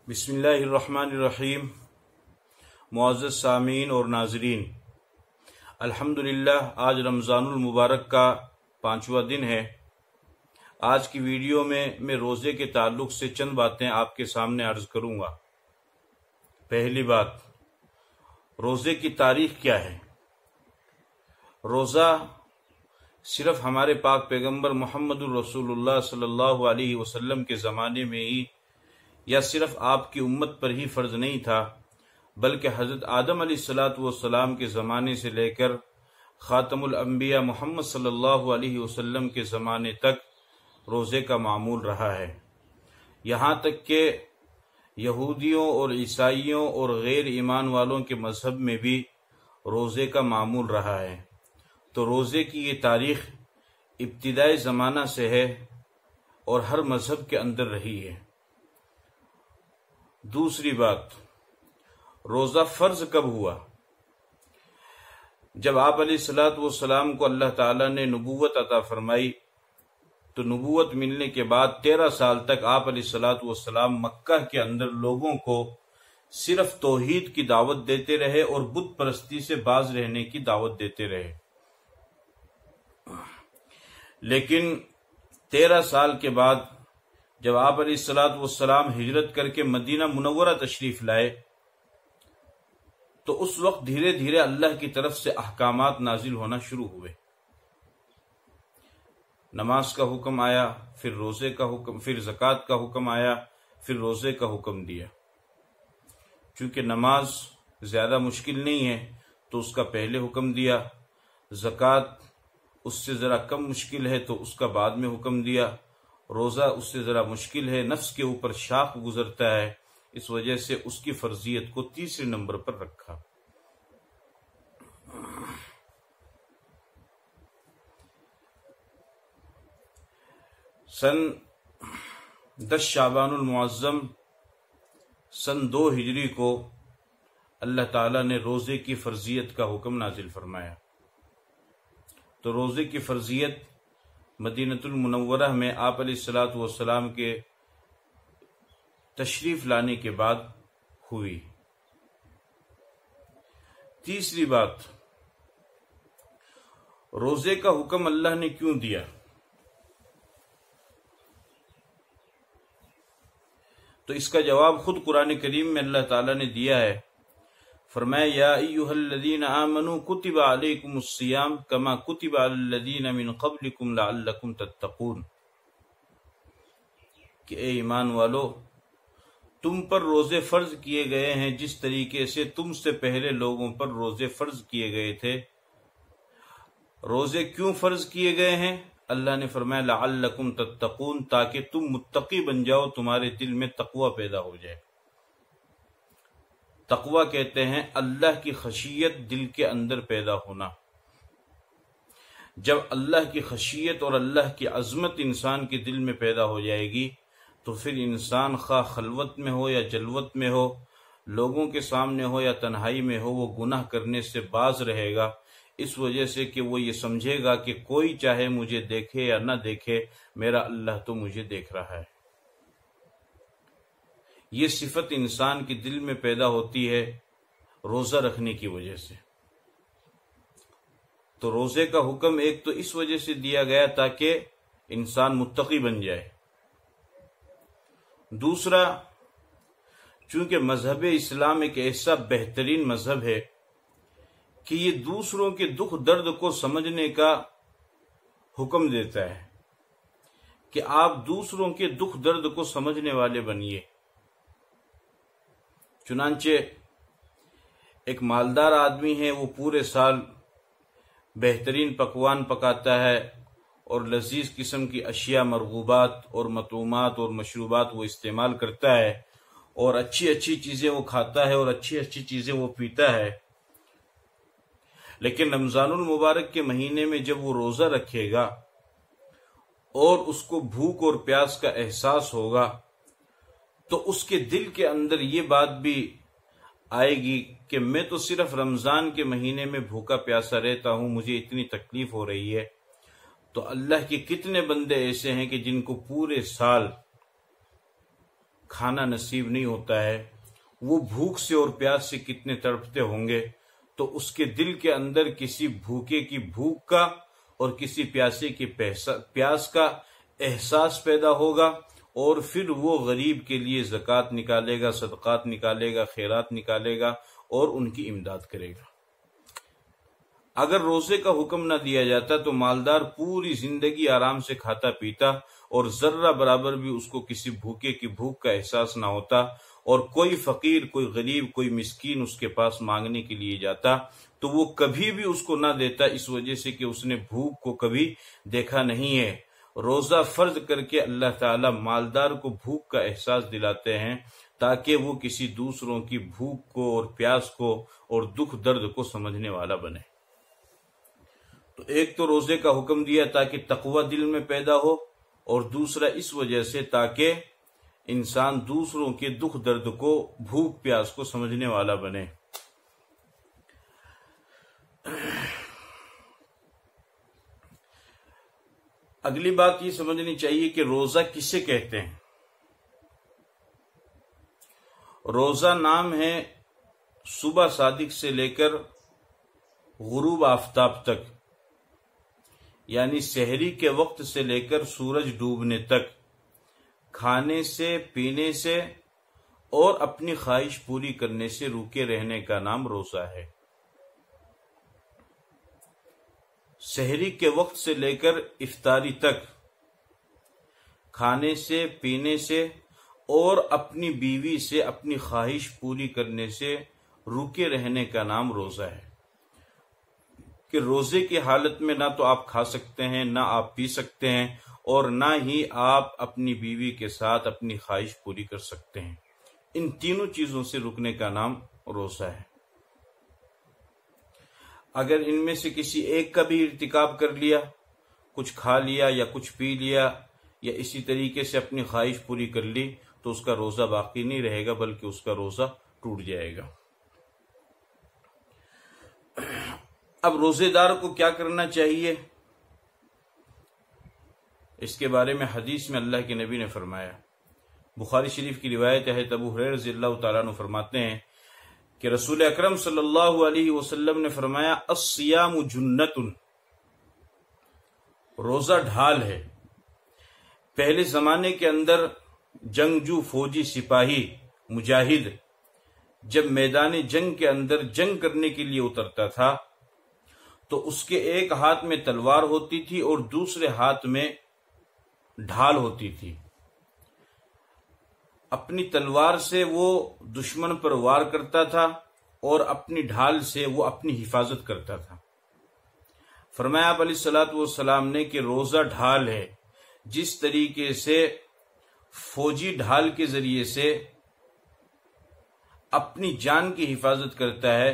بسم اللہ الرحمن الرحیم۔ معزز سامعین اور ناظرین، الحمدللہ آج رمضان المبارک کا 5واں دن ہے۔ آج کی ویڈیو میں روزے کے تعلق سے چند باتیں آپ کے سامنے عرض کروں گا۔ پہلی بات، روزے کی تاریخ کیا ہے؟ روزہ صرف ہمارے پاک پیغمبر محمد الرسول اللہ صلی اللہ علیہ وسلم کے زمانے میں ہی یا صرف آپ کی امت پر ہی فرض نہیں تھا، بلکہ حضرت آدم علیہ السلام کے زمانے سے لے کر خاتم الانبیاء محمد صلی اللہ علیہ وسلم کے زمانے تک روزے کا معمول رہا ہے۔ یہاں تک کہ یہودیوں اور عیسائیوں اور غیر ایمان والوں کے مذہب میں بھی روزے کا معمول رہا ہے۔ تو روزے کی یہ تاریخ ابتدائی زمانہ سے ہے اور ہر مذہب کے اندر رہی ہے۔ دوسری بات، روزہ فرض کب ہوا؟ جب آپ علیہ السلام کو اللہ تعالیٰ نے نبوت عطا فرمائی تو نبوت ملنے کے بعد 13 سال تک آپ علیہ السلام مکہ کے اندر لوگوں کو صرف توحید کی دعوت دیتے رہے اور بت پرستی سے باز رہنے کی دعوت دیتے رہے۔ لیکن 13 سال کے بعد جب آپ علیہ السلام ہجرت کر کے مدینہ منورہ تشریف لائے تو اس وقت دھیرے دھیرے اللہ کی طرف سے احکامات نازل ہونا شروع ہوئے۔ نماز کا حکم آیا، پھر روزے کا حکم، پھر زکوٰۃ کا حکم آیا، پھر روزے کا حکم دیا۔ چونکہ نماز زیادہ مشکل نہیں ہے تو اس کا پہلے حکم دیا، زکوٰۃ اس سے ذرا کم مشکل ہے تو اس کا بعد میں حکم دیا، روزہ اس سے ذرا مشکل ہے، نفس کے اوپر شاق گزرتا ہے، اس وجہ سے اس کی فرضیت کو تیسرے نمبر پر رکھا۔ سن 10 شعبان المعظم سن 2 ہجری کو اللہ تعالیٰ نے روزے کی فرضیت کا حکم نازل فرمایا۔ تو روزے کی فرضیت مدینۃ المنورہ میں آپ علیہ السلام کے تشریف لانے کے بعد ہوئی۔ تیسری بات، روزے کا حکم اللہ نے کیوں دیا؟ تو اس کا جواب خود قرآن کریم میں اللہ تعالیٰ نے دیا ہے۔ فرمایا یا ایھا الذین آمنوا کتب علیکم الصیام کما کتب علی الذین من قبلکم لعلکم تتقون، کہ اے ایمان والو، تم پر روزے فرض کیے گئے ہیں جس طریقے سے تم سے پہلے لوگوں پر روزے فرض کیے گئے تھے۔ روزے کیوں فرض کیے گئے ہیں؟ اللہ نے فرمایا لعلکم تتقون، تاکہ تم متقی بن جاؤ، تمہارے دل میں تقوی پیدا ہو جائے۔ تقوی کہتے ہیں اللہ کی خشیت دل کے اندر پیدا ہونا۔ جب اللہ کی خشیت اور اللہ کی عظمت انسان کے دل میں پیدا ہو جائے گی تو پھر انسان خواہ خلوت میں ہو یا جلوت میں ہو، لوگوں کے سامنے ہو یا تنہائی میں ہو، وہ گناہ کرنے سے باز رہے گا، اس وجہ سے کہ وہ یہ سمجھے گا کہ کوئی چاہے مجھے دیکھے یا نہ دیکھے، میرا اللہ تو مجھے دیکھ رہا ہے۔ یہ صفت انسان کے دل میں پیدا ہوتی ہے روزہ رکھنے کی وجہ سے۔ تو روزے کا حکم ایک تو اس وجہ سے دیا گیا تاکہ انسان متقی بن جائے۔ دوسرا، چونکہ مذہب اسلام ایک ایسا بہترین مذہب ہے کہ یہ دوسروں کے دکھ درد کو سمجھنے کا حکم دیتا ہے کہ آپ دوسروں کے دکھ درد کو سمجھنے والے بنیے۔ چنانچہ ایک مالدار آدمی ہے، وہ پورے سال بہترین پکوان پکاتا ہے اور لذیذ قسم کی اشیاء، مرغوبات اور مطعومات اور مشروبات وہ استعمال کرتا ہے اور اچھی اچھی چیزیں وہ کھاتا ہے اور اچھی اچھی چیزیں وہ پیتا ہے۔ لیکن رمضان المبارک کے مہینے میں جب وہ روزہ رکھے گا اور اس کو بھوک اور پیاس کا احساس ہوگا تو اس کے دل کے اندر یہ بات بھی آئے گی کہ میں تو صرف رمضان کے مہینے میں بھوکا پیاسا رہتا ہوں، مجھے اتنی تکلیف ہو رہی ہے، تو اللہ کے کتنے بندے ایسے ہیں کہ جن کو پورے سال کھانا نصیب نہیں ہوتا ہے، وہ بھوک سے اور پیاس سے کتنے تڑپتے ہوں گے، تو اس کے دل کے اندر کسی بھوکے کی بھوک کا اور کسی پیاسے کی پیاس کا احساس پیدا ہوگا، اور پھر وہ غریب کے لیے زکوٰۃ نکالے گا، صدقات نکالے گا، خیرات نکالے گا اور ان کی امداد کرے گا۔ اگر روزے کا حکم نہ دیا جاتا تو مالدار پوری زندگی آرام سے کھاتا پیتا اور ذرہ برابر بھی اس کو کسی بھوکے کی بھوک کا احساس نہ ہوتا، اور کوئی فقیر، کوئی غریب، کوئی مسکین اس کے پاس مانگنے کے لیے جاتا تو وہ کبھی بھی اس کو نہ دیتا، اس وجہ سے کہ اس نے بھوک کو کبھی دیکھا نہیں ہے۔ روزہ فرض کر کے اللہ تعالی مالدار کو بھوک کا احساس دلاتے ہیں تاکہ وہ کسی دوسروں کی بھوک کو اور پیاس کو اور دکھ درد کو سمجھنے والا بنے۔ تو ایک تو روزے کا حکم دیا تاکہ تقوی دل میں پیدا ہو، اور دوسرا اس وجہ سے تاکہ انسان دوسروں کے دکھ درد کو، بھوک پیاس کو سمجھنے والا بنے۔ اگلی بات یہ سمجھنی چاہیے کہ روزہ کسے کہتے ہیں۔ روزہ نام ہے صبح صادق سے لے کر غروب آفتاب تک، یعنی سحری کے وقت سے لے کر سورج ڈوبنے تک کھانے سے، پینے سے اور اپنی خواہش پوری کرنے سے روکے رہنے کا نام روزہ ہے۔ سحری کے وقت سے لے کر افطاری تک کھانے سے، پینے سے اور اپنی بیوی سے اپنی خواہش پوری کرنے سے روکے رہنے کا نام روزہ ہے۔ کہ روزے کی حالت میں نہ تو آپ کھا سکتے ہیں، نہ آپ پی سکتے ہیں، اور نہ ہی آپ اپنی بیوی کے ساتھ اپنی خواہش پوری کر سکتے ہیں۔ ان تینوں چیزوں سے رکنے کا نام روزہ ہے۔ اگر ان میں سے کسی ایک کا بھی ارتکاب کر لیا، کچھ کھا لیا یا کچھ پی لیا یا اسی طریقے سے اپنی خواہش پوری کر لی، تو اس کا روزہ باقی نہیں رہے گا بلکہ اس کا روزہ ٹوٹ جائے گا۔ اب روزے دار کو کیا کرنا چاہیے، اس کے بارے میں حدیث میں اللہ کے نبی نے فرمایا۔ بخاری شریف کی روایت ہے، ابو ہریرہ رضی اللہ تعالیٰ عنہ فرماتے ہیں کہ رسول اکرم صلی اللہ علیہ وسلم نے فرمایا، الصیام جنۃ، روزہ ڈھال ہے۔ پہلے زمانے کے اندر جنگجو، فوجی، سپاہی، مجاہد جب میدان جنگ کے اندر جنگ کرنے کے لیے اترتا تھا تو اس کے ایک ہاتھ میں تلوار ہوتی تھی اور دوسرے ہاتھ میں ڈھال ہوتی تھی۔ اپنی تلوار سے وہ دشمن پر وار کرتا تھا اور اپنی ڈھال سے وہ اپنی حفاظت کرتا تھا۔ فرمایا آپ علیہ الصلوۃ والسلام نے کہ روزہ ڈھال ہے، جس طریقے سے فوجی ڈھال کے ذریعے سے اپنی جان کی حفاظت کرتا ہے،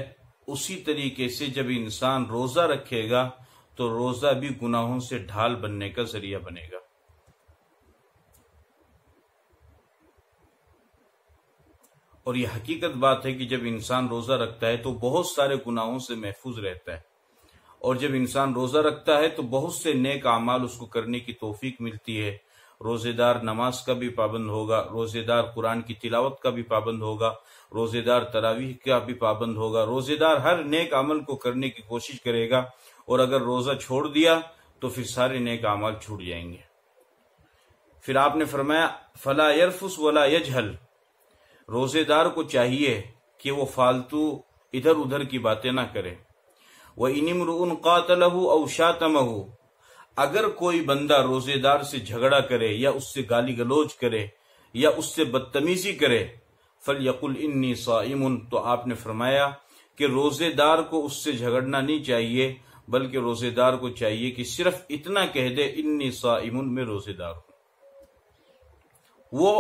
اسی طریقے سے جب انسان روزہ رکھے گا تو روزہ بھی گناہوں سے ڈھال بننے کا ذریعہ بنے گا۔ اور یہ حقیقت بات ہے کہ جب انسان روزہ رکھتا ہے تو بہت سارے گناہوں سے محفوظ رہتا ہے، اور جب انسان روزہ رکھتا ہے تو بہت سے نیک اعمال اس کو کرنے کی توفیق ملتی ہے۔ روزے دار نماز کا بھی پابند ہوگا، روزے دار قرآن کی تلاوت کا بھی پابند ہوگا، روزے دار تراویح کا بھی پابند ہوگا، روزے دار ہر نیک عمل کو کرنے کی کوشش کرے گا، اور اگر روزہ چھوڑ دیا تو پھر سارے نیک اعمال چھوٹ جائیں گے۔ پھر آپ نے فرمایا فلا یرفس ولا یجہل، روزے دار کو چاہیے کہ وہ فالتو ادھر ادھر کی باتیں نہ کرے۔ وَإِنِ امْرُؤٌ قَاتَلَهُ أَوْ شَاتَمَهُ، اگر کوئی بندہ روزے دار سے جھگڑا کرے یا اس سے گالی گلوچ کرے یا اس سے بدتمیزی کرے، فَلْيَقُلْ إِنِّي صَائِمٌ، تو آپ نے فرمایا کہ روزے دار کو اس سے جھگڑنا نہیں چاہیے، بلکہ روزے دار کو چاہیے کہ صرف اتنا کہہ دے انی صائم، میں روزے دار ہوں۔ وہ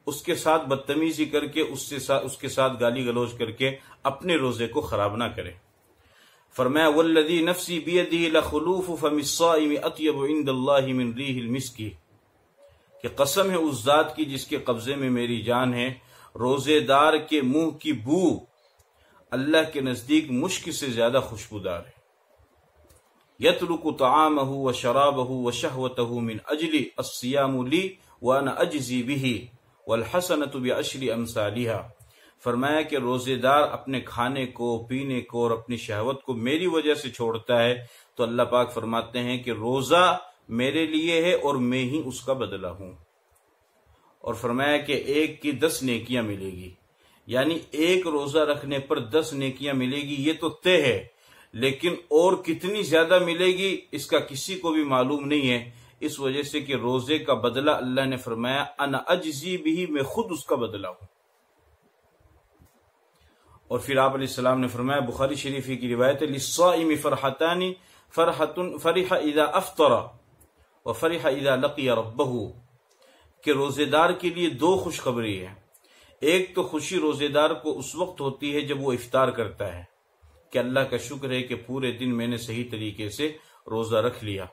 اس کے ساتھ بدتمیزی کر کے اس کے ساتھ گالی گلوچ کر کے اپنے روزے کو خراب نہ کرے۔ فرمایا والذی نفسی بیدہ لخلوف فم الصائم اطیب عند اللہ من ریح المسک، کہ قسم ہے اس ذات کی جس کے قبضے میں میری جان ہے، روزے دار کے منہ کی بو اللہ کے نزدیک مشک سے زیادہ خوشبودار ہے۔ یترک طعامہ وشرابہ وشہوتہ من اجل الصیام لی وانا اجزی بہ، والحسنۃ بعشر امثالها، فرمایا کہ روزے دار اپنے کھانے کو، پینے کو اور اپنی شہوت کو میری وجہ سے چھوڑتا ہے تو اللہ پاک فرماتے ہیں کہ روزہ میرے لیے ہے اور میں ہی اس کا بدلہ ہوں۔ اور فرمایا کہ ایک کی 10 نیکیاں ملے گی، یعنی ایک روزہ رکھنے پر 10 نیکیاں ملے گی، یہ تو طے ہے، لیکن اور کتنی زیادہ ملے گی اس کا کسی کو بھی معلوم نہیں ہے، اس وجہ سے کہ روزے کا بدلہ اللہ نے فرمایا انا اجزی بھی، میں خود اس کا بدلہ ہوں۔ اور پھر آپ علیہ السلام نے فرمایا، بخاری شریفی کی روایت ہے، للصائم فرحتان، فرح اذا افطر وفرح اذا لقی ربہ، کہ روزے دار کے لیے 2 خوشخبری ہے۔ ایک تو خوشی روزے دار کو اس وقت ہوتی ہے جب وہ افطار کرتا ہے کہ اللہ کا شکر ہے کہ پورے دن میں نے صحیح طریقے سے روزہ رکھ لیا،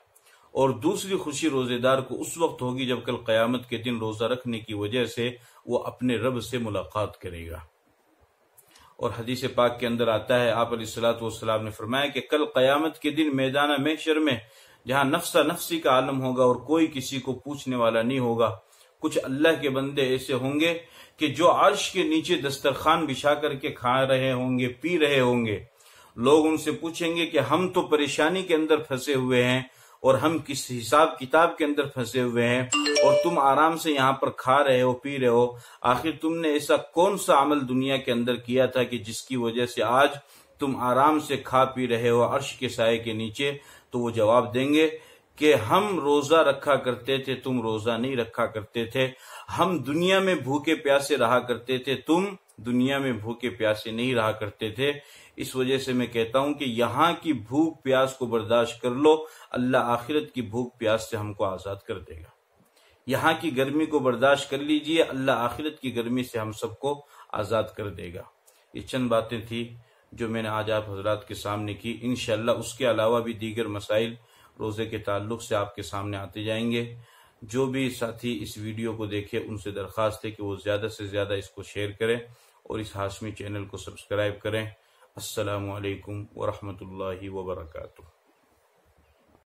اور دوسری خوشی روزے دار کو اس وقت ہوگی جب کل قیامت کے دن روزہ رکھنے کی وجہ سے وہ اپنے رب سے ملاقات کرے گا۔ اور حدیث پاک کے اندر آتا ہے، آپ علیہ الصلوۃ والسلام نے فرمایا کہ کل قیامت کے دن میدان محشر میں جہاں نفسا نفسی کا عالم ہوگا اور کوئی کسی کو پوچھنے والا نہیں ہوگا، کچھ اللہ کے بندے ایسے ہوں گے کہ جو عرش کے نیچے دسترخوان بچھا کر کے کھا رہے ہوں گے، پی رہے ہوں گے، لوگ ان سے پوچھیں گے کہ ہم تو پریشانی کے اندر پھنسے ہوئے ہیں اور ہم کس حساب کتاب کے اندر پھنسے ہوئے ہیں، اور تم آرام سے یہاں پر کھا رہے ہو، پی رہے ہو، آخر تم نے ایسا کون سا عمل دنیا کے اندر کیا تھا کہ جس کی وجہ سے آج تم آرام سے کھا پی رہے ہو عرش کے سائے کے نیچے؟ تو وہ جواب دیں گے کہ ہم روزہ رکھا کرتے تھے، تم روزہ نہیں رکھا کرتے تھے، ہم دنیا میں بھوکے پیاسے رہا کرتے تھے، تم دنیا میں بھوکے پیاسے نہیں رہا کرتے تھے۔ اس وجہ سے میں کہتا ہوں کہ یہاں کی بھوک پیاس کو برداشت کر لو، اللہ آخرت کی بھوک پیاس سے ہم کو آزاد کر دے گا۔ یہاں کی گرمی کو برداشت کر لیجئے، اللہ آخرت کی گرمی سے ہم سب کو آزاد کر دے گا۔ یہ چند باتیں تھی جو میں نے آج آپ حضرات کے سامنے کی، انشاءاللہ اس کے علاوہ بھی دیگر مسائل روزے کے تعلق سے آپ کے سامنے آتے جائیں گے۔ جو بھی ساتھی اس ویڈیو کو دیکھے ان سے درخواست ہے کہ وہ زیادہ سے زیادہ اس کو شیئر کریں اور اس ہاشمی چینل کو سبسکرائب کریں۔ السلام علیکم ورحمۃ اللہ وبرکاتہ۔